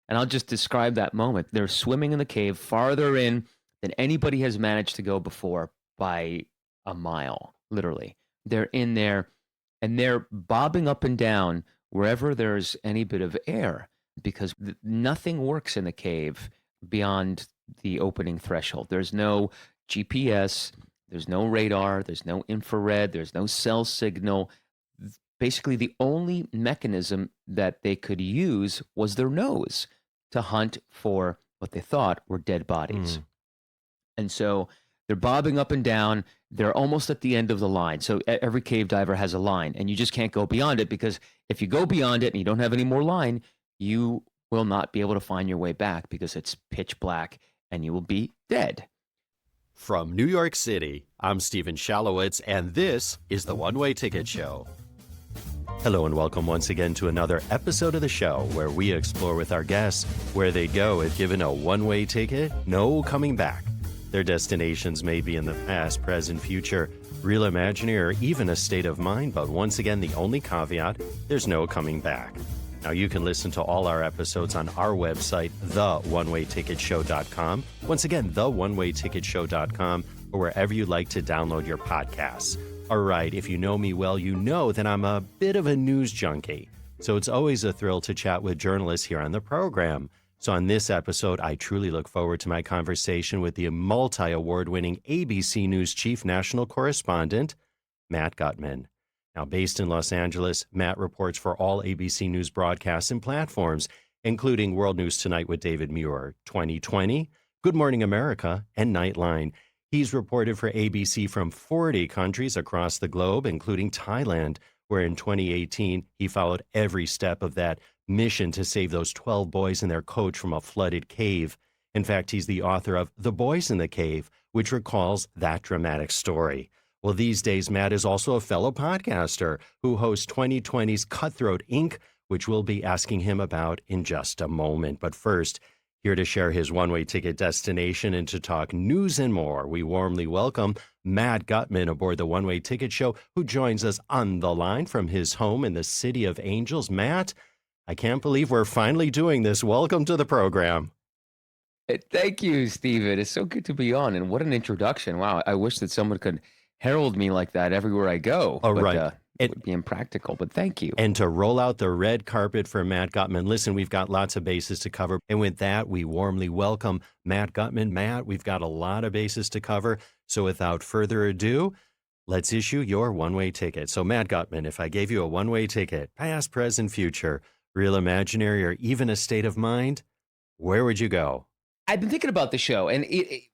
And I'll just describe that moment. They're swimming in the cave farther in than anybody has managed to go before by a mile, literally. They're in there and they're bobbing up and down wherever there's any bit of air because nothing works in the cave beyond the opening threshold. There's no GPS, there's no radar, there's no infrared, there's no cell signal. Basically, the only mechanism that they could use was their nose to hunt for what they thought were dead bodies. And so they're bobbing up and down. They're almost at the end of the line. So every cave diver has a line, and you just can't go beyond it because if you go beyond it and you don't have any more line, you will not be able to find your way back because it's pitch black and you will be dead. From New York City, I'm Stephen Shalowitz, and this is the One Way Ticket Show. Hello and welcome once again to another episode of the show where we explore with our guests where they'd go if given a one-way ticket, no coming back. Their destinations may be in the past, present, future, real, imaginary, or even a state of mind, but once again, the only caveat, there's no coming back. Now, you can listen to all our episodes on our website, theonewayticketshow.com. Once again, theonewayticketshow.com, or wherever you like to download your podcasts. All right, if you know me well, you know that I'm a bit of a news junkie. So it's always a thrill to chat with journalists here on the program. So on this episode, I truly look forward to my conversation with the multi-award-winning ABC News chief national correspondent, Matt Gutman. Now, based in Los Angeles, Matt reports for all ABC News broadcasts and platforms, including World News Tonight with David Muir, 2020, Good Morning America, and Nightline. He's reported for ABC from 40 countries across the globe, including Thailand, where in 2018, he followed every step of that mission to save those 12 boys and their coach from a flooded cave. In fact, he's the author of The Boys in the Cave, which recalls that dramatic story. Well, these days, Matt is also a fellow podcaster who hosts 2020's Cutthroat Inc., which we'll be asking him about in just a moment. But first, here to share his one-way ticket destination and to talk news and more, we warmly welcome Matt Gutman aboard the One Way Ticket Show, who joins us on the line from his home in the City of Angels. Matt, I can't believe we're finally doing this. Welcome to the program. Thank you, Stephen. It's so good to be on. And what an introduction. Wow. I wish that someone could herald me like that everywhere I go. Oh, right. It would be impractical, but thank you. And to roll out the red carpet for Matt Gutman. Listen, we've got lots of bases to cover. And with that, we warmly welcome Matt Gutman. Matt, we've got a lot of bases to cover. So without further ado, let's issue your one-way ticket. So Matt Gutman, if I gave you a one-way ticket, past, present, future, real, imaginary, or even a state of mind, where would you go? I've been thinking about the show, and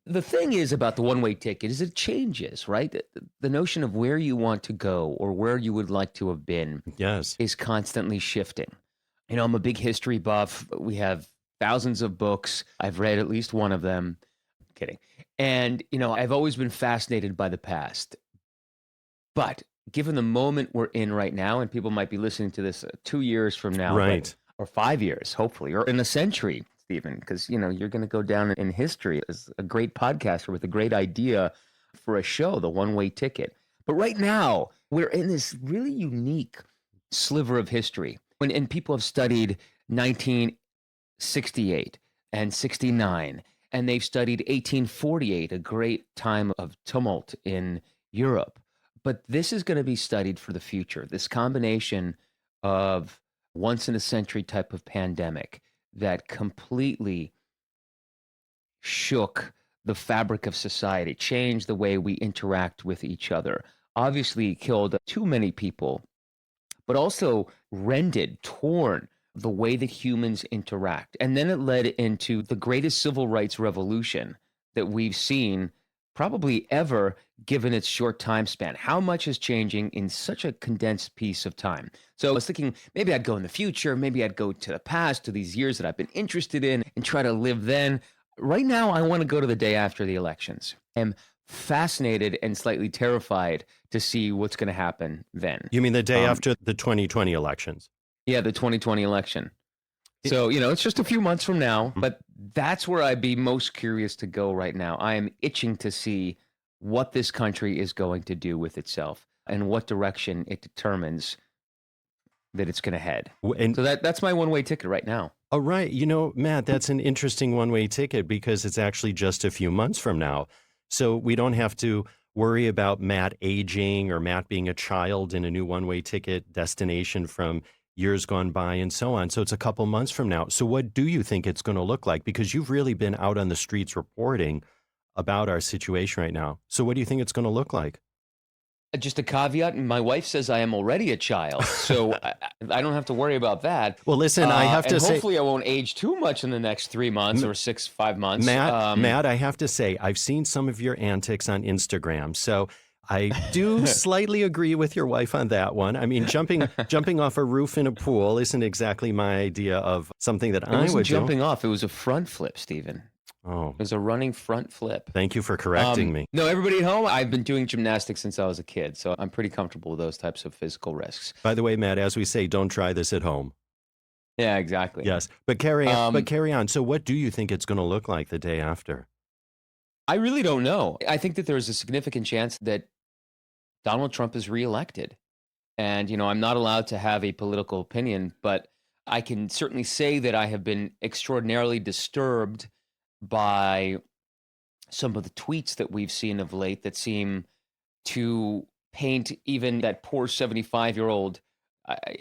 the thing is about the one-way ticket is it changes, right? The notion of where you want to go or where you would like to have been is constantly shifting. You know, I'm a big history buff. We have thousands of books. I've read at least one of them. I'm kidding. And, you know, I've always been fascinated by the past. But given the moment we're in right now, and people might be listening to this 2 years from now, right, or 5 years, hopefully, or in a century, Stephen, because, you know, you're going to go down in history as a great podcaster with a great idea for a show, the one-way ticket. But right now, we're in this really unique sliver of history. And people have studied 1968 and 69, and they've studied 1848, a great time of tumult in Europe. But this is going to be studied for the future, this combination of once-in-a-century type of pandemic that completely shook the fabric of society, changed the way we interact with each other, obviously killed too many people, but also rended, torn the way that humans interact. And then it led into the greatest civil rights revolution that we've seen probably ever, given its short time span. How much is changing in such a condensed piece of time? So I was thinking maybe I'd go in the future, maybe I'd go to the past, to these years that I've been interested in and try to live then. Right now, I want to go to the day after the elections. I'm fascinated and slightly terrified to see what's going to happen then. You mean the day after the 2020 elections? Yeah, the 2020 election. So, you know, it's just a few months from now, but that's where I'd be most curious to go right now. I am itching to see what this country is going to do with itself and what direction it determines that it's going to head. And so that's my one-way ticket right now. Oh, right. Matt, that's an interesting one-way ticket because it's actually just a few months from now. So we don't have to worry about Matt aging or Matt being a child in a new one-way ticket destination from years gone by and so on. So it's a couple months from now. So what do you think it's going to look like? Because you've really been out on the streets reporting about our situation right now. So what do you think it's going to look like? Just a caveat, my wife says I am already a child, so I don't have to worry about that. Well, listen, I have to and say, hopefully I won't age too much in the next 3 months or 5 months. Matt, I have to say, I've seen some of your antics on Instagram, so I do slightly agree with your wife on that one. I mean, jumping off a roof in a pool isn't exactly my idea of something that I would do. Jumping off, it was a front flip, Stephen. Oh, it was a running front flip. Thank you for correcting me. No, everybody at home, I've been doing gymnastics since I was a kid, so I'm pretty comfortable with those types of physical risks. By the way, Matt, as we say, don't try this at home. Yeah, exactly. Yes, but carry on. So what do you think it's going to look like the day after? I really don't know. I think that there's a significant chance that Donald Trump is reelected. And, I'm not allowed to have a political opinion, but I can certainly say that I have been extraordinarily disturbed by some of the tweets that we've seen of late that seem to paint even that poor 75-year-old.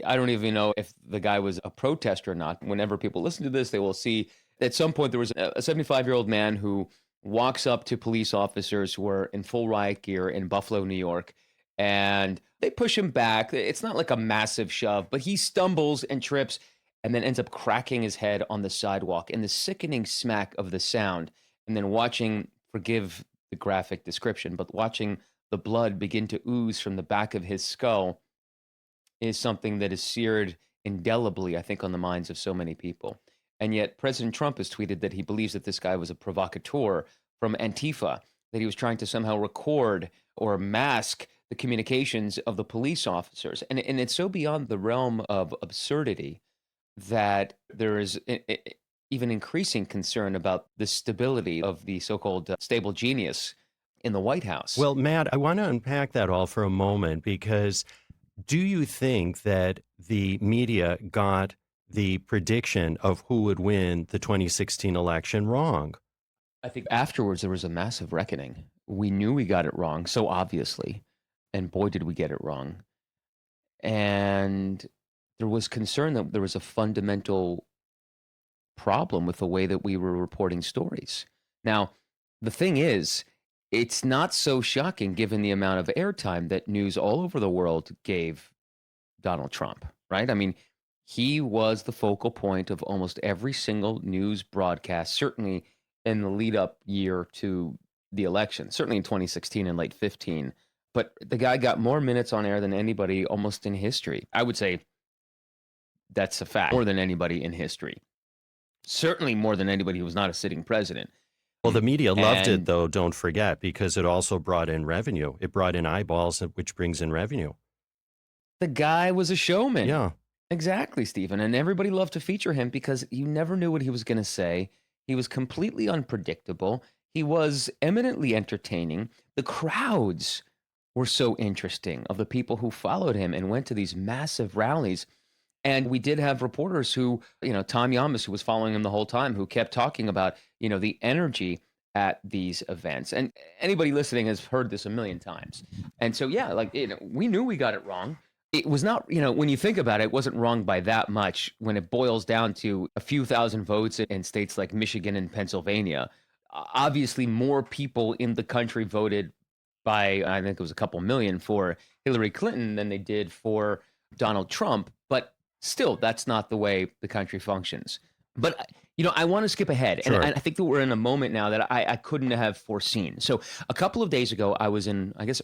I don't even know if the guy was a protester or not. Whenever people listen to this, they will see at some point there was a 75-year-old man who walks up to police officers who are in full riot gear in Buffalo, New York, and they push him back. It's not like a massive shove, but he stumbles and trips and then ends up cracking his head on the sidewalk, and the sickening smack of the sound, and then forgive the graphic description, but watching the blood begin to ooze from the back of his skull is something that is seared indelibly, I think, on the minds of so many people. And yet President Trump has tweeted that he believes that this guy was a provocateur from Antifa, that he was trying to somehow record or mask the communications of the police officers. And it's so beyond the realm of absurdity that there is even increasing concern about the stability of the so-called stable genius in the White House. Well, Matt, I want to unpack that all for a moment, because do you think that the media got the prediction of who would win the 2016 election wrong? I think afterwards there was a massive reckoning. We knew we got it wrong, so obviously, and boy, did we get it wrong. And there was concern that there was a fundamental problem with the way that we were reporting stories. Now, the thing is, it's not so shocking given the amount of airtime that news all over the world gave Donald Trump, right? I mean, he was the focal point of almost every single news broadcast, certainly in the lead up year to the election, certainly in 2016 and late 15. But the guy got more minutes on air than anybody almost in history. I would say that's a fact. More than anybody in history. Certainly more than anybody who was not a sitting president. Well, the media loved it, though, don't forget, because it also brought in revenue. It brought in eyeballs, which brings in revenue. The guy was a showman. Yeah. Exactly, Stephen. And everybody loved to feature him because you never knew what he was going to say. He was completely unpredictable. He was eminently entertaining. The crowds were so interesting of the people who followed him and went to these massive rallies. And we did have reporters who, Tom Yamas, who was following him the whole time, who kept talking about, the energy at these events. And anybody listening has heard this a million times. And so, yeah, we knew we got it wrong. It was not, when you think about it, it wasn't wrong by that much when it boils down to a few thousand votes in states like Michigan and Pennsylvania. Obviously, more people in the country voted by, I think it was a couple million, for Hillary Clinton than they did for Donald Trump. But still, that's not the way the country functions. But, I want to skip ahead. Sure. And I think that we're in a moment now that I couldn't have foreseen. So a couple of days ago, I was in, I guess,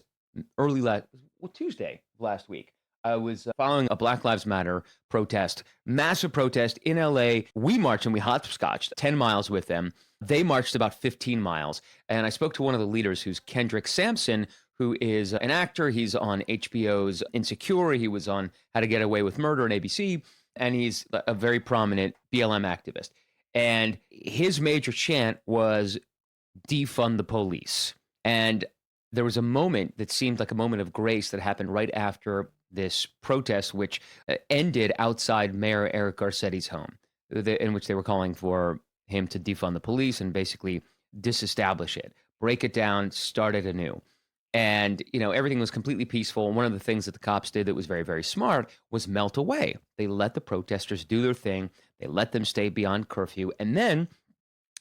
Tuesday last week. I was following a Black Lives Matter protest, massive protest in LA. We marched and we hopscotched 10 miles with them. They marched about 15 miles. And I spoke to one of the leaders, who's Kendrick Sampson, who is an actor. He's on HBO's Insecure. He was on How to Get Away with Murder on ABC. And he's a very prominent BLM activist. And his major chant was defund the police. And there was a moment that seemed like a moment of grace that happened right after this protest, which ended outside Mayor Eric Garcetti's home. in which they were calling for him to defund the police and basically disestablish it, break it down, start it anew. And, everything was completely peaceful. And one of the things that the cops did that was very, very smart was melt away. They let the protesters do their thing. They let them stay beyond curfew. And then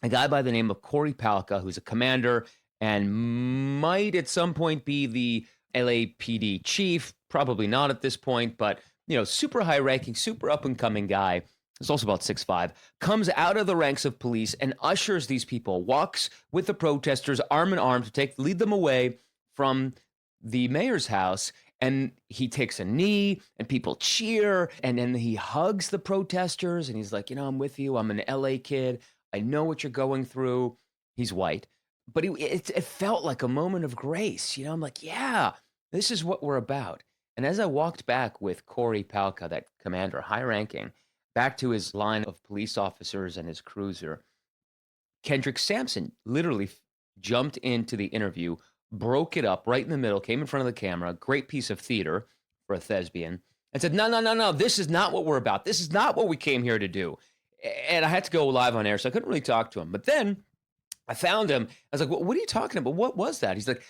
a guy by the name of Corey Palka, who's a commander and might at some point be the LAPD chief, probably not at this point, but, super high ranking, super up and coming guy. He's also about 6'5", comes out of the ranks of police and ushers these people, walks with the protesters arm in arm to lead them away from the mayor's house. And he takes a knee and people cheer. And then he hugs the protesters and he's like, I'm with you. I'm an LA kid. I know what you're going through. He's white. But it felt like a moment of grace. I'm like, yeah, this is what we're about. And as I walked back with Corey Palka, that commander, high ranking, back to his line of police officers and his cruiser, Kendrick Sampson literally jumped into the interview, broke it up right in the middle, came in front of the camera, great piece of theater for a thespian, and said, no, this is not what we're about. This is not what we came here to do. And I had to go live on air, so I couldn't really talk to him. But then I found him. I was like, what are you talking about? What was that? He's like,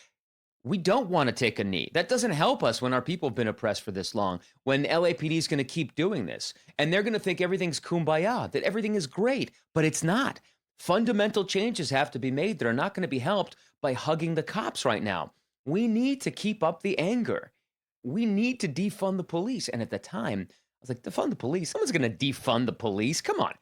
we don't want to take a knee. That doesn't help us when our people have been oppressed for this long, when LAPD is going to keep doing this. And they're going to think everything's kumbaya, that everything is great, but it's not. Fundamental changes have to be made that are not going to be helped by hugging the cops right now. We need to keep up the anger. We need to defund the police. And at the time, I was like, defund the police? Someone's going to defund the police? Come on.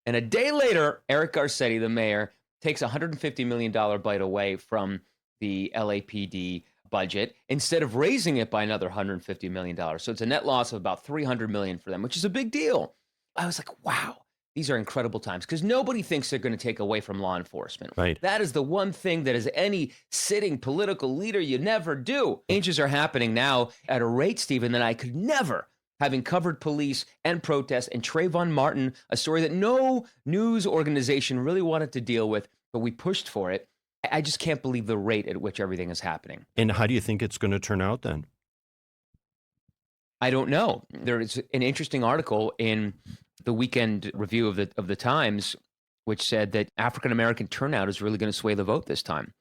And a day later, Eric Garcetti, the mayor, takes a $150 million bite away from the LAPD budget instead of raising it by another $150 million. So it's a net loss of about $300 million for them, which is a big deal. I was like, wow. These are incredible times because nobody thinks they're going to take away from law enforcement. Right. That is the one thing that as any sitting political leader, you never do. Changes are happening now at a rate, Stephen, that I could never, having covered police and protests and Trayvon Martin, a story that no news organization really wanted to deal with, but we pushed for it. I just can't believe the rate at which everything is happening. And how do you think it's going to turn out then? I don't know. There is an interesting article in the weekend review of the Times, which said that African-American turnout is really going to sway the vote this time.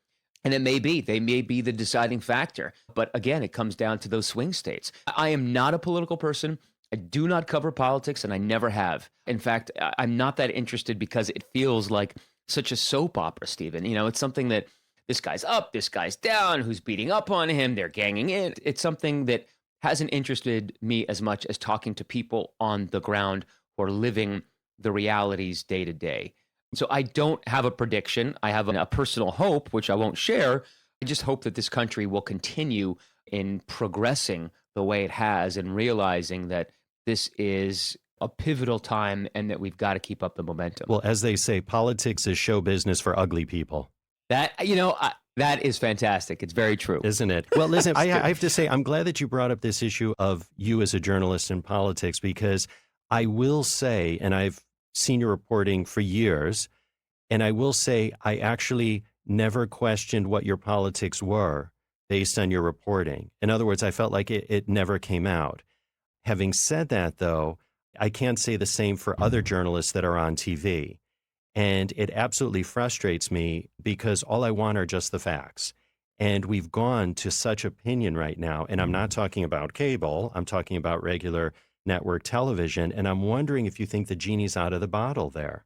And it may be. They may be the deciding factor. But again, it comes down to those swing states. I am not a political person. I do not cover politics, and I never have. In fact, I'm not that interested because it feels like such a soap opera, Stephen. It's something that this guy's up, this guy's down, who's beating up on him, they're ganging in. It's something that hasn't interested me as much as talking to people on the ground who are living the realities day to day. So I don't have a prediction. I have a personal hope, which I won't share. I just hope that this country will continue in progressing the way it has and realizing that this is a pivotal time and that we've got to keep up the momentum. Well, as they say, politics is show business for ugly people. That, that is fantastic. It's very true. Isn't it? Well, listen, I have to say, I'm glad that you brought up this issue of you as a journalist in politics, because I will say, and I've seen your reporting for years, and I will say I actually never questioned what your politics were based on your reporting. In other words, I felt like it never came out. Having said that, though, I can't say the same for other journalists that are on TV. And it absolutely frustrates me because all I want are just the facts. And we've gone to such opinion right now. And I'm not talking about cable. I'm talking about regular network television. And I'm wondering if you think the genie's out of the bottle there.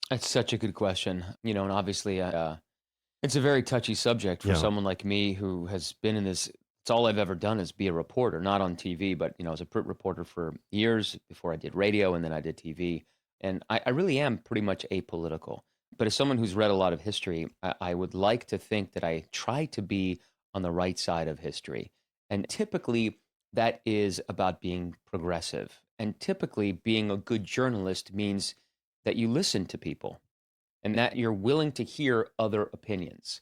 That's such a good question. And obviously it's a very touchy subject for someone like me who has been in this. It's all I've ever done is be a reporter, not on TV, but, as a print reporter for years before I did radio and then I did TV. And I really am pretty much apolitical. But as someone who's read a lot of history, I would like to think that I try to be on the right side of history. And typically that is about being progressive. And typically being a good journalist means that you listen to people and that you're willing to hear other opinions.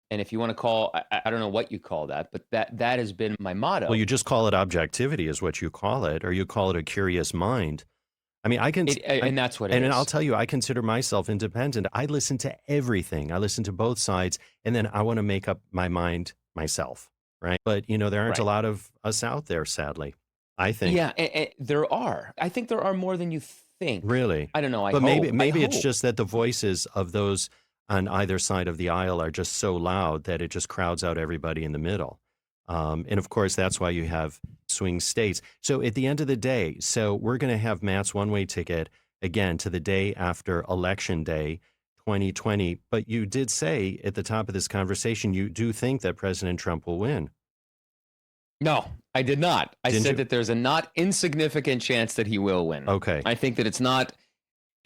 And if you want to call, I don't know what you call that, but that has been my motto. Well, you just call it objectivity is what you call it, or you call it a curious mind. I mean, and that's what it is. And I'll tell you, I consider myself independent. I listen to everything. I listen to both sides, and then I want to make up my mind myself, right? But, there aren't a lot of us out there, sadly. I think. Yeah, there are. I think there are more than you think. Really? I don't know. I But maybe hope. I maybe it's hope. just that the voices of those on either side of the aisle are just so loud that it just crowds out everybody in the middle. And of course, that's why you have swing states. So at the end of the day, so we're going to have Matt's one-way ticket again to the day after Election Day 2020. But you did say at the top of this conversation, you do think that President Trump will win. No, I did not. I Didn't said you? that there's a not insignificant chance that he will win. Okay. I think that it's not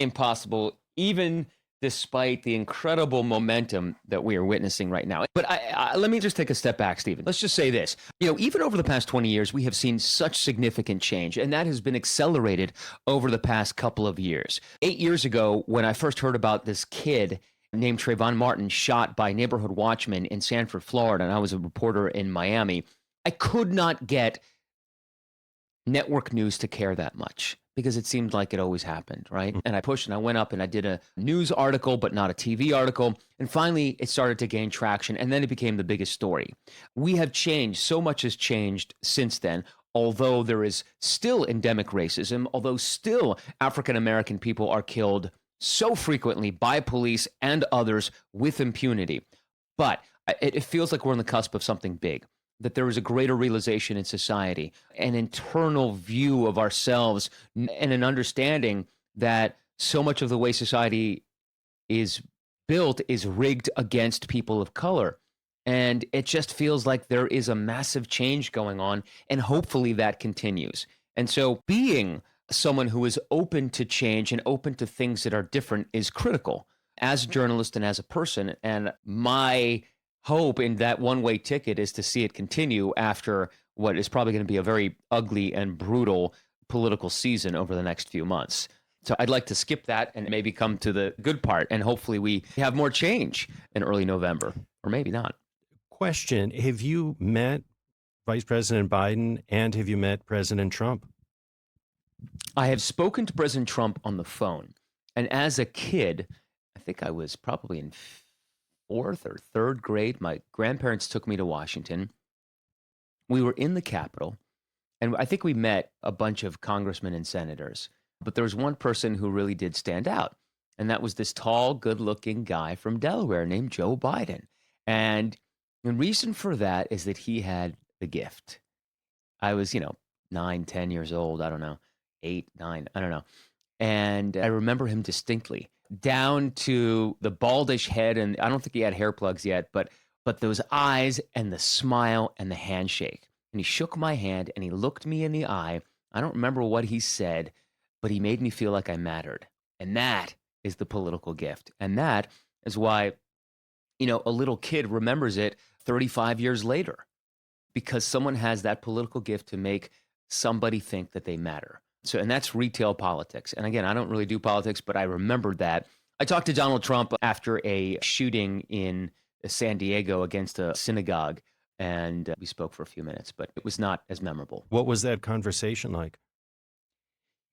impossible, even despite the incredible momentum that we are witnessing right now. But let me just take a step back, Stephen. Let's just say this. Even over the past 20 years, we have seen such significant change, and that has been accelerated over the past couple of years. 8 years ago, when I first heard about this kid named Trayvon Martin shot by neighborhood watchmen in Sanford, Florida, and I was a reporter in Miami, I could not get network news to care that much because it seemed like it always happened, right? And I pushed and I went up and I did a news article, but not a TV article. And finally, it started to gain traction, and then it became the biggest story. We have changed. So much has changed since then, although there is still endemic racism, although still African-American people are killed so frequently by police and others with impunity. But it feels like we're on the cusp of something big, that there is a greater realization in society, an internal view of ourselves, and an understanding that so much of the way society is built is rigged against people of color. And it just feels like there is a massive change going on, and hopefully that continues. And so being someone who is open to change and open to things that are different is critical as a journalist and as a person. And my hope in that one-way ticket is to see it continue after what is probably going to be a very ugly and brutal political season over the next few months. So I'd like to skip that and maybe come to the good part, and hopefully we have more change in early November, or maybe not. Question: have you met Vice President Biden, and have you met President Trump? I have spoken to President Trump on the phone, and as a kid, I think I was probably in fourth or third grade. My grandparents took me to Washington. We were in the Capitol, and I think we met a bunch of congressmen and senators. But there was one person who really did stand out, and that was this tall, good-looking guy from Delaware named Joe Biden. And the reason for that is that he had the gift. I was, 9, 10 years old. I don't know, 8, 9, I don't know. And I remember him distinctly, down to the baldish head, and I don't think he had hair plugs yet, but those eyes and the smile and the handshake. And he shook my hand and he looked me in the eye. I don't remember what he said, but he made me feel like I mattered. And that is the political gift. And that is why, a little kid remembers it 35 years later, because someone has that political gift to make somebody think that they matter. So, and that's retail politics. And again, I don't really do politics, but I remembered that. I talked to Donald Trump after a shooting in San Diego against a synagogue, and we spoke for a few minutes, but it was not as memorable. What was that conversation like?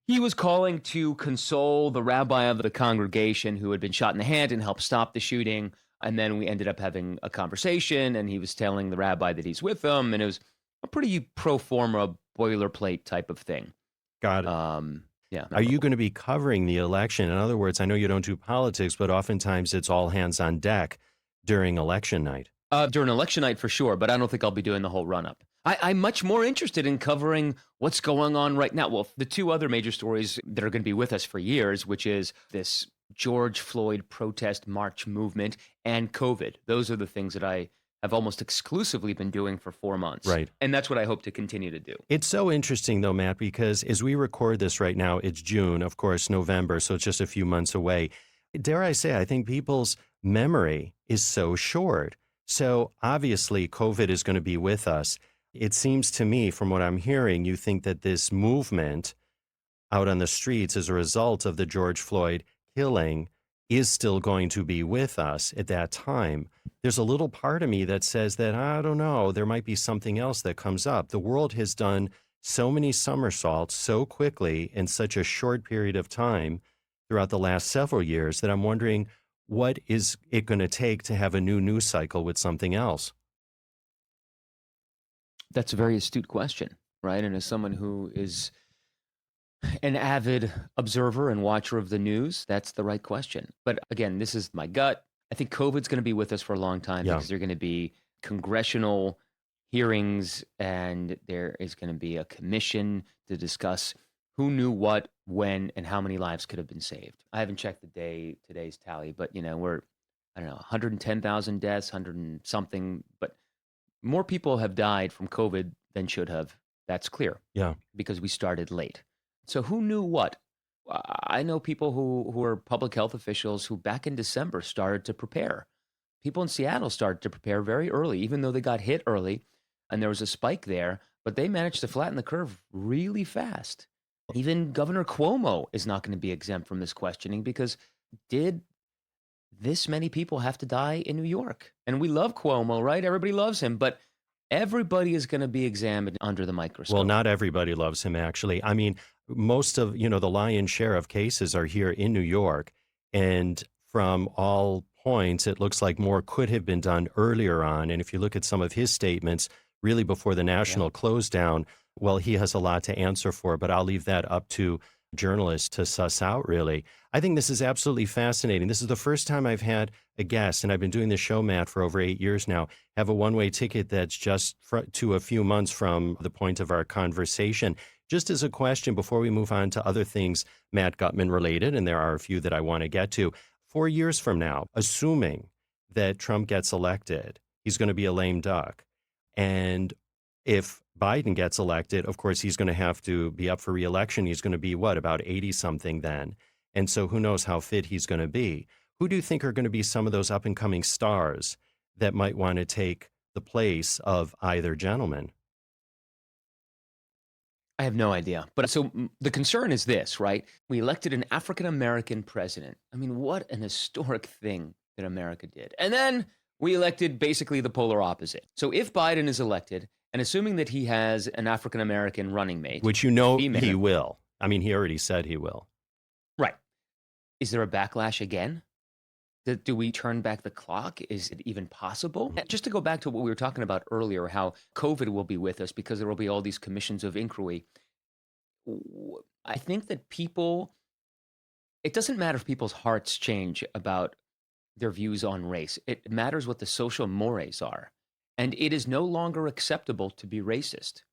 He was calling to console the rabbi of the congregation who had been shot in the hand and help stop the shooting. And then we ended up having a conversation, and he was telling the rabbi that he's with them, and it was a pretty pro forma boilerplate type of thing. Got it. Yeah. Are you going to be covering the election? In other words, I know you don't do politics, but oftentimes it's all hands on deck during election night. During election night for sure, but I don't think I'll be doing the whole run-up. I'm much more interested in covering what's going on right now. Well, the two other major stories that are going to be with us for years, which is this George Floyd protest march movement and COVID. Those are the things that I have almost exclusively been doing for 4 months. Right. And that's what I hope to continue to do. It's so interesting, though, Matt, because as we record this right now, it's June, of course, November, so it's just a few months away. Dare I say, I think people's memory is so short. So obviously, COVID is going to be with us. It seems to me, from what I'm hearing, you think that this movement out on the streets as a result of the George Floyd killing is still going to be with us at that time. There's a little part of me that says that, I don't know, there might be something else that comes up. The world has done so many somersaults so quickly in such a short period of time throughout the last several years that I'm wondering, what is it going to take to have a new news cycle with something else? That's a very astute question, right? And as someone who is an avid observer and watcher of the news, that's the right question. But again, this is my gut. I think COVID's going to be with us for a long time Yeah. because there are going to be congressional hearings and there is going to be a commission to discuss who knew what, when, and how many lives could have been saved. I haven't checked today's tally, but we're, I don't know, 110,000 deaths, 100 and something, but more people have died from COVID than should have. That's clear. Yeah. Because we started late. So who knew what? I know people who are public health officials who back in December started to prepare. People in Seattle started to prepare very early, even though they got hit early and there was a spike there, but they managed to flatten the curve really fast. Even Governor Cuomo is not going to be exempt from this questioning because did this many people have to die in New York? And we love Cuomo, right? Everybody loves him, but everybody is going to be examined under the microscope. Well, not everybody loves him, actually. I mean, most of, the lion's share of cases are here in New York. And from all points, it looks like more could have been done earlier on. And if you look at some of his statements, really before the national close down, well, he has a lot to answer for, but I'll leave that up to journalists to suss out, really. I think this is absolutely fascinating. This is the first time I've had a guest, and I've been doing this show, Matt, for over 8 years now, have a one-way ticket that's just to a few months from the point of our conversation. Just as a question before we move on to other things Matt Gutman related, and there are a few that I want to get to, 4 years from now, assuming that Trump gets elected, he's going to be a lame duck. And if Biden gets elected, of course, he's going to have to be up for re-election. He's going to be, about 80-something then? And so who knows how fit he's going to be. Who do you think are going to be some of those up-and-coming stars that might want to take the place of either gentleman? I have no idea. But so the concern is this, right? We elected an African-American president. I mean, what an historic thing that America did. And then we elected basically the polar opposite. So if Biden is elected, and assuming that he has an African-American running mate. Which he will. I mean, he already said he will. Right. Is there a backlash again? Do we turn back the clock? Is it even possible? Just to go back to what we were talking about earlier, how COVID will be with us because there will be all these commissions of inquiry. I think that it doesn't matter if people's hearts change about their views on race. It matters what the social mores are. And it is no longer acceptable to be racist.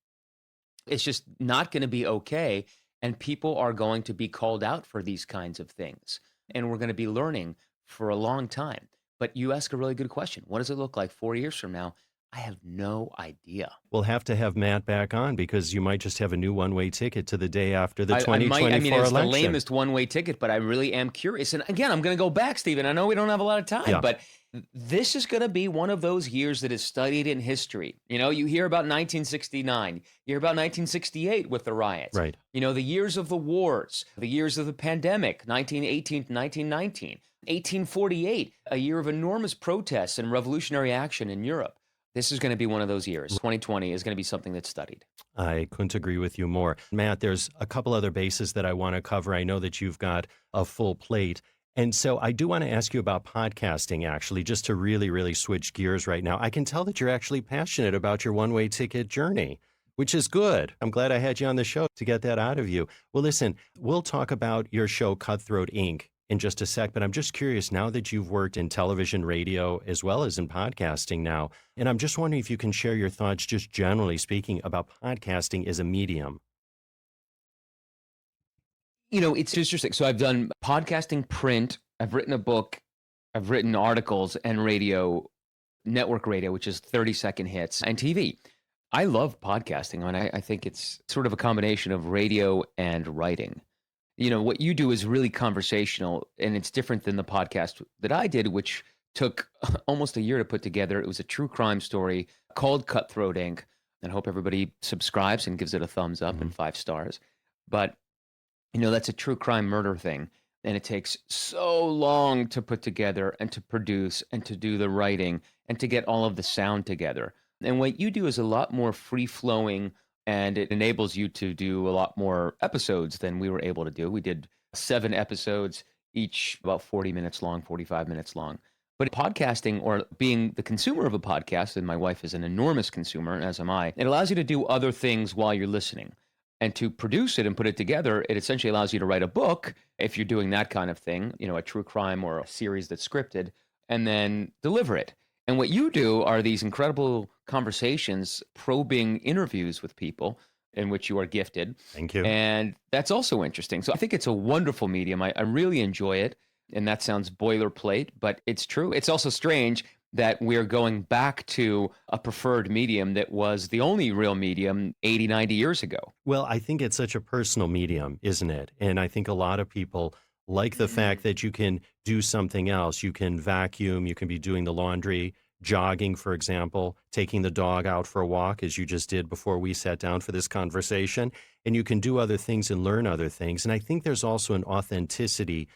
It's just not going to be okay. And people are going to be called out for these kinds of things. And we're going to be learning for a long time. But you ask a really good question. What does it look like 4 years from now? I have no idea. We'll have to have Matt back on because you might just have a new one-way ticket to the day after the 2024 it's election. The lamest one-way ticket, but I really am curious. And again, I'm going to go back, Stephen. I know we don't have a lot of time, but this is going to be one of those years that is studied in history. You hear about 1969. You hear about 1968 with the riots. Right. The years of the wars, the years of the pandemic, 1918 to 1919. 1848, a year of enormous protests and revolutionary action in Europe. This is going to be one of those years. 2020 is going to be something that's studied. I couldn't agree with you more. Matt, there's a couple other bases that I want to cover. I know that you've got a full plate. And so I do want to ask you about podcasting, actually, just to really, really switch gears right now. I can tell that you're actually passionate about your one-way ticket journey, which is good. I'm glad I had you on the show to get that out of you. Well, listen, we'll talk about your show, Cutthroat Inc., in just a sec, but I'm just curious, now that you've worked in television, radio, as well as in podcasting now, and I'm just wondering if you can share your thoughts, just generally speaking, about podcasting as a medium. It's interesting. So I've done podcasting, print, I've written a book, I've written articles, and radio, network radio, which is 30-second hits, and TV. I love podcasting, and I think it's sort of a combination of radio and writing. What you do is really conversational, and it's different than the podcast that I did, which took almost a year to put together. It was a true crime story called Cutthroat Inc. And I hope everybody subscribes and gives it a thumbs up and 5 stars. But, that's a true crime murder thing. And it takes so long to put together and to produce and to do the writing and to get all of the sound together. And what you do is a lot more free-flowing, and it enables you to do a lot more episodes than we were able to do. We did 7 episodes, each about 40 minutes long, 45 minutes long. But podcasting, or being the consumer of a podcast, and my wife is an enormous consumer, and as am I, it allows you to do other things while you're listening. And to produce it and put it together, it essentially allows you to write a book if you're doing that kind of thing, a true crime or a series that's scripted, and then deliver it. And what you do are these incredible conversations, probing interviews with people in which you are gifted. Thank you. And that's also interesting. So I think it's a wonderful medium. I really enjoy it. And that sounds boilerplate, but it's true. It's also strange that we're going back to a preferred medium that was the only real medium 80, 90 years ago. Well, I think it's such a personal medium, isn't it? And I think a lot of people like the fact that you can do something else. You can vacuum, you can be doing the laundry, jogging, for example, taking the dog out for a walk, as you just did before we sat down for this conversation. And you can do other things and learn other things. And I think there's also an authenticity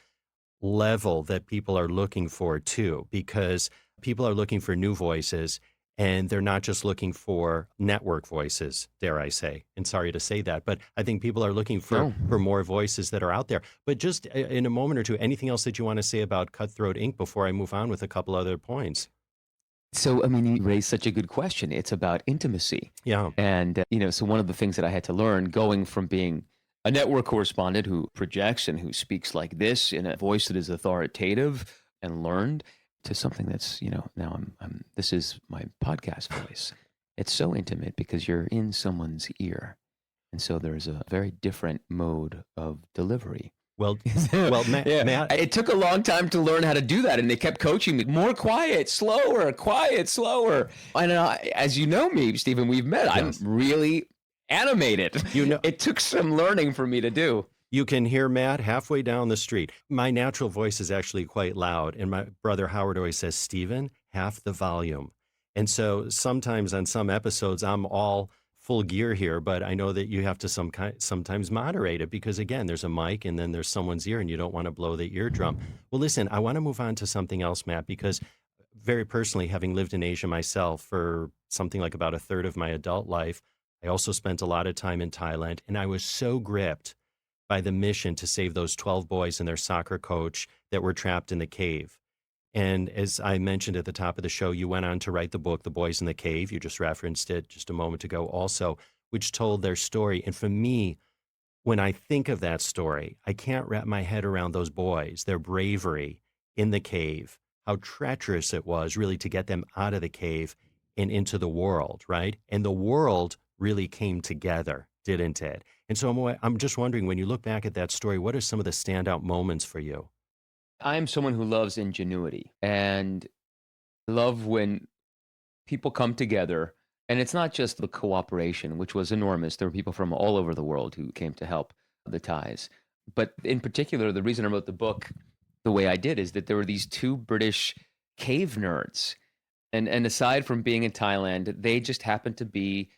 level that people are looking for too, because people are looking for new voices, and they're not just looking for network voices, dare I say. And sorry to say that, but I think people are looking for more voices that are out there. But just in a moment or two, anything else that you want to say about Cutthroat Inc. before I move on with a couple other points? So, you raised such a good question. It's about intimacy. Yeah. And, so one of the things that I had to learn going from being a network correspondent who projects and who speaks like this in a voice that is authoritative and learned, to something that's, now this is my podcast voice. It's so intimate because you're in someone's ear. And so there's a very different mode of delivery. Well, Matt, it took a long time to learn how to do that. And they kept coaching me, more quiet, slower. And as you know me, Stephen, we've met. Yes. I'm really animated. It took some learning for me to do. You can hear Matt halfway down the street. My natural voice is actually quite loud. And my brother Howard always says, Stephen, half the volume. And so sometimes on some episodes, I'm all full gear here, but I know that you have to sometimes moderate it because, again, there's a mic and then there's someone's ear and you don't want to blow the eardrum. Well, listen, I want to move on to something else, Matt, because very personally, having lived in Asia myself for something like about a third of my adult life, I also spent a lot of time in Thailand, and I was so gripped by the mission to save those 12 boys and their soccer coach that were trapped in the cave. And as I mentioned at the top of the show, you went on to write the book, The Boys in the Cave. You just referenced it just a moment ago also, which told their story. And for me, when I think of that story, I can't wrap my head around those boys, their bravery in the cave, how treacherous it was really to get them out of the cave and into the world, right? And the world really came together, didn't it? And so I'm just wondering, when you look back at that story, what are some of the standout moments for you? I'm someone who loves ingenuity and love when people come together. And it's not just the cooperation, which was enormous. There were people from all over the world who came to help the Thais. But in particular, the reason I wrote the book the way I did is that there were these two British cave nerds. And aside from being in Thailand, they just happened to be.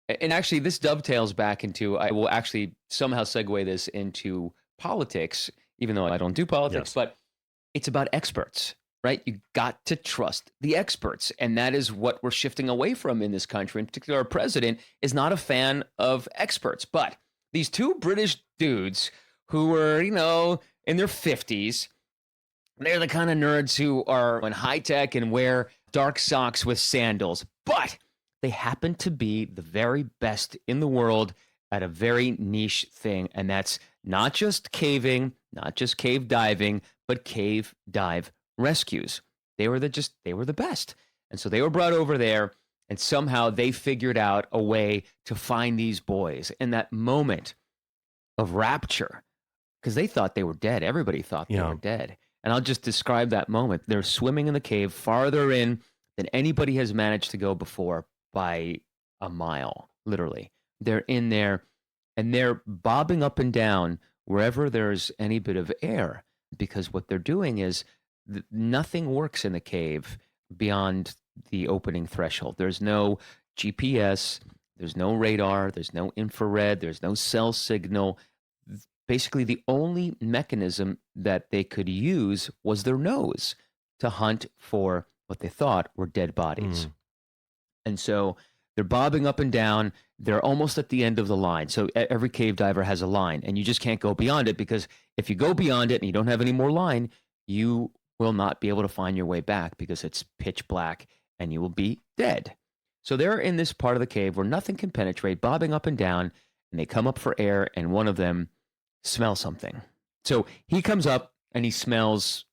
And actually, this dovetails back into, I will actually somehow segue this into politics, even though I don't do politics, but it's about experts, right? You got to trust the experts. And that is what we're shifting away from in this country. In particular, our president is not a fan of experts. But these two British dudes who were, in their 50s, they're the kind of nerds who are in high tech and wear dark socks with sandals. But they happen to be the very best in the world at a very niche thing. And that's not just caving, not just cave diving, but cave dive rescues. They were the best. And so they were brought over there, and somehow they figured out a way to find these boys. And that moment of rapture, because they thought they were dead. Everybody thought they were dead. And I'll just describe that moment. They're swimming in the cave farther in than anybody has managed to go before by a mile, literally. They're in there, and they're bobbing up and down wherever there's any bit of air, because what they're doing is nothing works in the cave beyond the opening threshold. There's no GPS, there's no radar, there's no infrared, there's no cell signal. Basically, the only mechanism that they could use was their nose to hunt for what they thought were dead bodies. And so they're bobbing up and down. They're almost at the end of the line. So every cave diver has a line, and you just can't go beyond it, because if you go beyond it and you don't have any more line, you will not be able to find your way back because it's pitch black and you will be dead. So they're in this part of the cave where nothing can penetrate, bobbing up and down, and they come up for air, and one of them smells something. So he comes up and he smells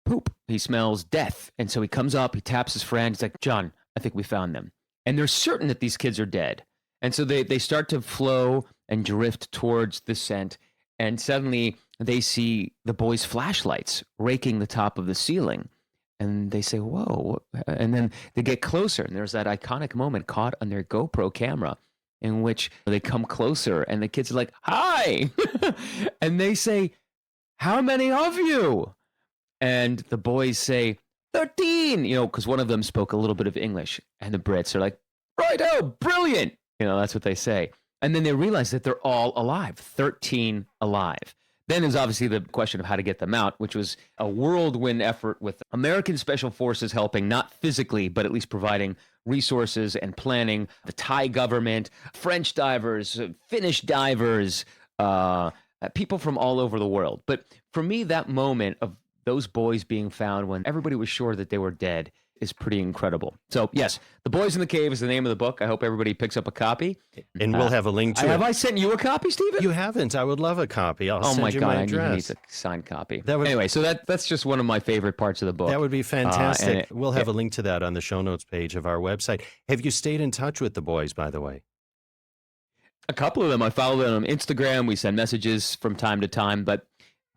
poop. He smells death. And so he comes up, he taps his friend. He's like, John, I think we found them. And they're certain that these kids are dead. And so they start to flow and drift towards the scent. And suddenly they see the boys' flashlights raking the top of the ceiling. And they say, whoa. And then they get closer. And there's that iconic moment caught on their GoPro camera in which they come closer. And the kids are like, hi. And they say, how many of you? And the boys say, 13, because one of them spoke a little bit of English. And the Brits are like, righto, brilliant. That's what they say. And then they realize that they're all alive, 13 alive. Then there's obviously the question of how to get them out, which was a whirlwind effort with American Special Forces helping, not physically, but at least providing resources and planning, the Thai government, French divers, Finnish divers, people from all over the world. But for me, that moment of those boys being found when everybody was sure that they were dead is pretty incredible. So yes, The Boys in the Cave is the name of the book. I hope everybody picks up a copy. And we'll have a link to it. Have I sent you a copy, Stephen? You haven't. I would love a copy. I'll send you my address. I need a signed copy. Anyway, so that's just one of my favorite parts of the book. That would be fantastic. We'll have a link to that on the show notes page of our website. Have you stayed in touch with the boys, by the way? A couple of them. I follow them on Instagram. We send messages from time to time. But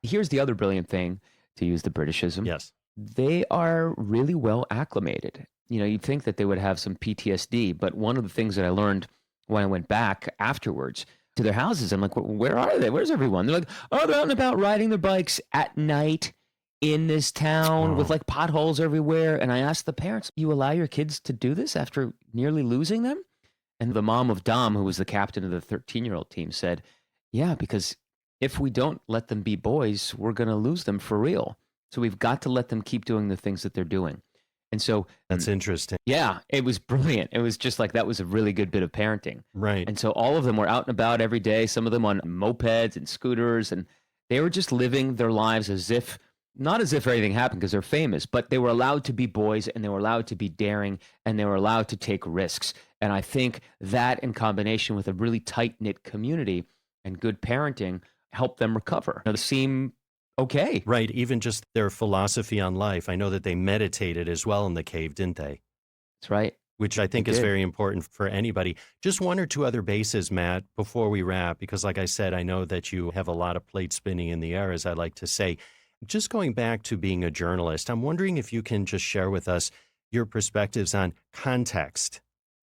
here's the other brilliant thing, to use the Britishism. Yes. They are really well acclimated. You'd think that they would have some PTSD, but one of the things that I learned when I went back afterwards to their houses, I'm like, where are they? Where's everyone? They're like, oh, they're out and about riding their bikes at night in this town with like potholes everywhere. And I asked the parents, you allow your kids to do this after nearly losing them? And the mom of Dom, who was the captain of the 13-year-old team, said, yeah, because if we don't let them be boys, we're going to lose them for real. So we've got to let them keep doing the things that they're doing. And so that's interesting. Yeah, it was brilliant. It was just like that was a really good bit of parenting. Right. And so all of them were out and about every day, some of them on mopeds and scooters, and they were just living their lives not as if anything happened because they're famous, but they were allowed to be boys and they were allowed to be daring and they were allowed to take risks. And I think that in combination with a really tight-knit community and good parenting helped them recover. They seem okay. Right. Even just their philosophy on life. I know that they meditated as well in the cave, didn't they? That's right. Which I think is very important for anybody. Just one or two other bases, Matt, before we wrap, because like I said, I know that you have a lot of plates spinning in the air, as I like to say. Just going back to being a journalist, I'm wondering if you can just share with us your perspectives on context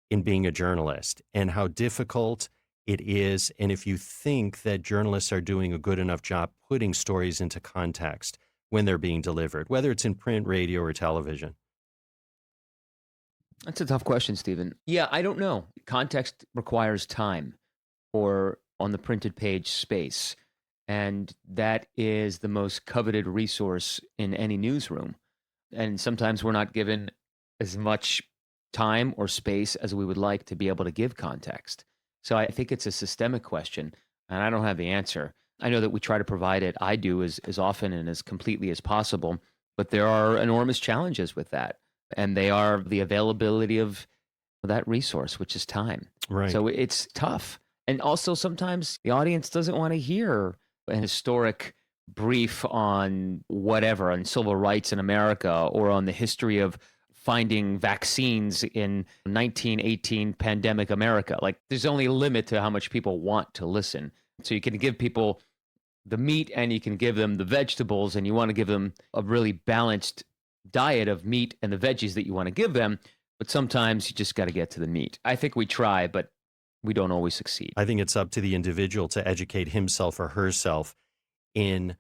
in being a journalist and how difficult it is, and if you think that journalists are doing a good enough job putting stories into context when they're being delivered, whether it's in print, radio, or television. That's a tough question, Stephen. Yeah, I don't know. Context requires time or on the printed page space. And that is the most coveted resource in any newsroom. And sometimes we're not given as much time or space as we would like to be able to give context. So I think it's a systemic question, and I don't have the answer. I know that we try to provide it. I do as often and as completely as possible, but there are enormous challenges with that. And they are the availability of that resource, which is time. Right. So it's tough. And also sometimes the audience doesn't want to hear an historic brief on whatever, on civil rights in America or on the history of finding vaccines in 1918 pandemic America. Like there's only a limit to how much people want to listen. So you can give people the meat and you can give them the vegetables, and you want to give them a really balanced diet of meat and the veggies that you want to give them. But sometimes you just got to get to the meat. I think we try, but we don't always succeed. I think it's up to the individual to educate himself or herself in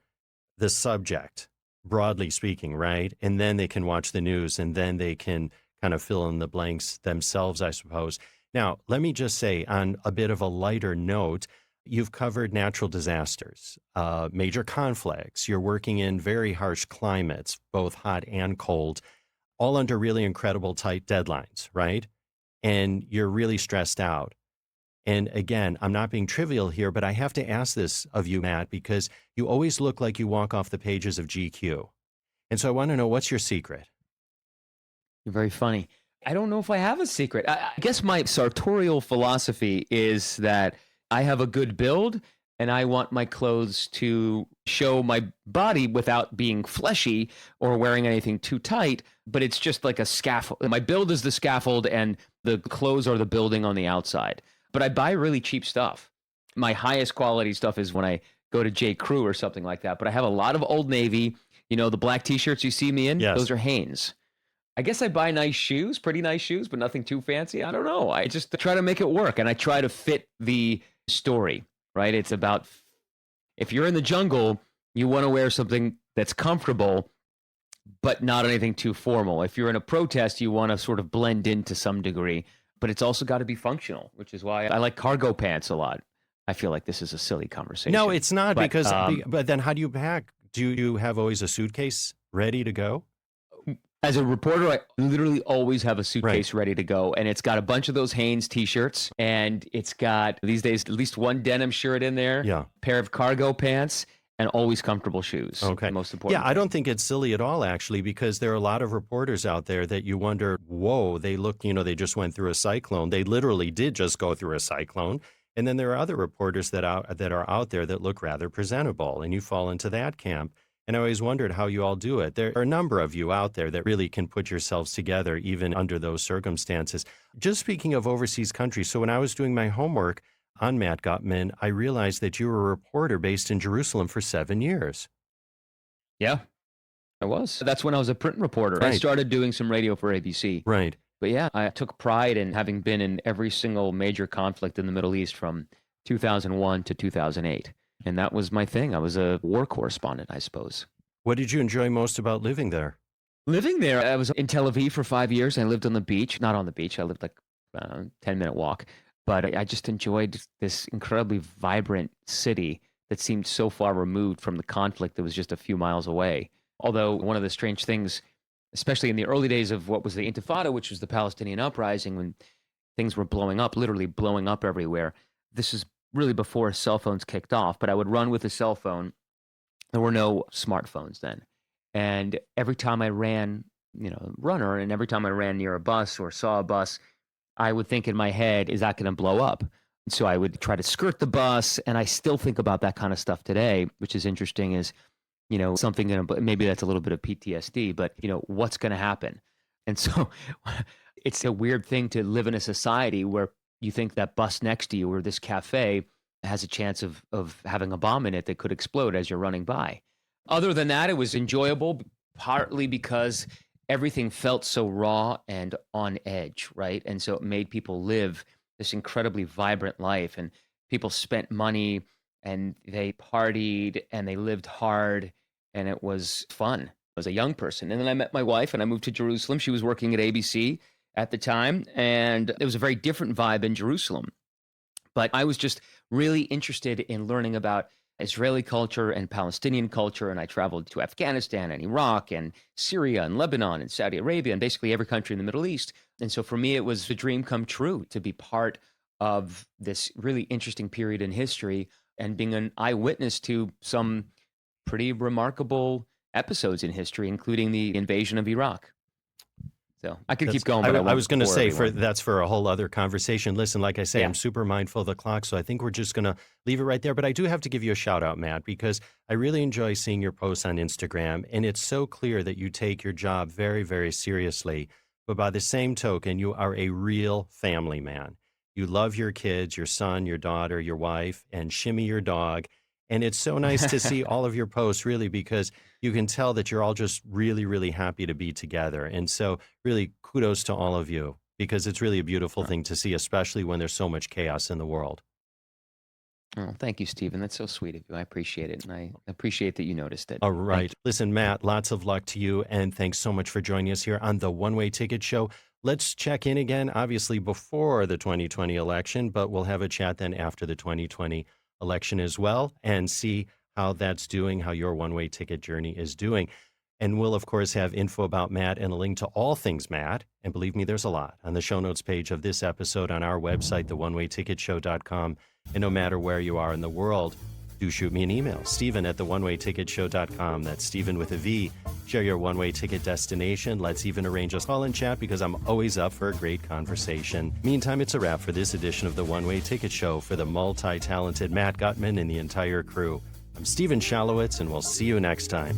the subject, broadly speaking, right? And then they can watch the news and then they can kind of fill in the blanks themselves, I suppose. Now, let me just say on a bit of a lighter note, you've covered natural disasters, major conflicts. You're working in very harsh climates, both hot and cold, all under really incredible tight deadlines, right? And you're really stressed out. And again, I'm not being trivial here, but I have to ask this of you, Matt, because you always look like you walk off the pages of GQ. And so I want to know, what's your secret? You're very funny. I don't know if I have a secret. I guess my sartorial philosophy is that I have a good build and I want my clothes to show my body without being fleshy or wearing anything too tight, but it's just like a scaffold. My build is the scaffold and the clothes are the building on the outside. But I buy really cheap stuff. My highest quality stuff is when I go to J. Crew or something like that. But I have a lot of Old Navy, the black t-shirts you see me in, Yes. those are Hanes. I guess I buy nice shoes, pretty nice shoes, but nothing too fancy. I don't know. I just try to make it work and I try to fit the story, right? It's about, if you're in the jungle, you want to wear something that's comfortable, but not anything too formal. If you're in a protest, you want to sort of blend in to some degree, but it's also got to be functional, which is why I like cargo pants a lot. I feel like this is a silly conversation. No, it's not, but, but then how do you pack? Do you have always a suitcase ready to go? As a reporter, I literally always have a suitcase ready to go. And it's got a bunch of those Hanes t-shirts. And it's got, these days, at least one denim shirt in there. Yeah. Pair of cargo pants. And always comfortable shoes. Okay. Most important. Yeah, I don't think it's silly at all, actually, because there are a lot of reporters out there that you wonder, whoa, they look, they just went through a cyclone. They literally did just go through a cyclone. And then there are other reporters that are out there that look rather presentable, and you fall into that camp. And I always wondered how you all do it. There are a number of you out there that really can put yourselves together even under those circumstances. Just speaking of overseas countries, so when I was doing my homework on Matt Gutman, I realized that you were a reporter based in Jerusalem for 7 years. Yeah, I was. That's when I was a print reporter. Right. I started doing some radio for ABC. Right. But yeah, I took pride in having been in every single major conflict in the Middle East from 2001 to 2008. And that was my thing. I was a war correspondent, I suppose. What did you enjoy most about living there? Living there, I was in Tel Aviv for 5 years. I lived on the beach, not on the beach. I lived like a 10-minute walk. But I just enjoyed this incredibly vibrant city that seemed so far removed from the conflict that was just a few miles away. Although one of the strange things, especially in the early days of what was the Intifada, which was the Palestinian uprising, when things were blowing up, literally blowing up everywhere. This is really before cell phones kicked off, but I would run with a cell phone. There were no smartphones then. And every time I ran, runner, and every time I ran near a bus or saw a bus, I would think in my head, is that going to blow up? And so I would try to skirt the bus. And I still think about that kind of stuff today, which is interesting is, something, maybe that's a little bit of PTSD, but, what's going to happen? And so it's a weird thing to live in a society where you think that bus next to you or this cafe has a chance of having a bomb in it that could explode as you're running by. Other than that, it was enjoyable, partly because everything felt so raw and on edge, right? And so it made people live this incredibly vibrant life, and people spent money and they partied and they lived hard, and it was fun. I was a young person. And then I met my wife and I moved to Jerusalem. She was working at ABC at the time, and it was a very different vibe in Jerusalem. But I was just really interested in learning about Israeli culture and Palestinian culture, and I traveled to Afghanistan and Iraq and Syria and Lebanon and Saudi Arabia and basically every country in the Middle East. And so for me, it was a dream come true to be part of this really interesting period in history and being an eyewitness to some pretty remarkable episodes in history, including the invasion of Iraq. So I could keep going, but I was going to say everyone. that's for a whole other conversation. Listen, like I say, Yeah. I'm super mindful of the clock, so I think we're just going to leave it right there. But I do have to give you a shout out, Matt, because I really enjoy seeing your posts on Instagram, and it's so clear that you take your job very, very seriously. But by the same token, you are a real family man. You love your kids, your son, your daughter, your wife, and Shimmy, your dog. And it's so nice to see all of your posts, really, because you can tell that you're all just really, really happy to be together. And so really kudos to all of you, because it's really a beautiful thing to see, especially when there's so much chaos in the world. Oh, thank you, Stephen. That's so sweet of you. I appreciate it. And I appreciate that you noticed it. All right. Listen, Matt, lots of luck to you. And thanks so much for joining us here on the One Way Ticket Show. Let's check in again, obviously, before the 2020 election, but we'll have a chat then after the 2020 election as well, and see how that's doing, how your one-way ticket journey is doing. And we'll, of course, have info about Matt and a link to all things Matt. And believe me, there's a lot on the show notes page of this episode on our website, theonewayticketshow.com. And no matter where you are in the world, do shoot me an email, Steven at theonewayticketshow.com. That's Steven with a V. Share your one-way ticket destination. Let's even arrange a call and chat because I'm always up for a great conversation. Meantime, it's a wrap for this edition of the One-Way Ticket Show. For the multi-talented Matt Gutman and the entire crew, I'm Steven Shalowitz, and we'll see you next time.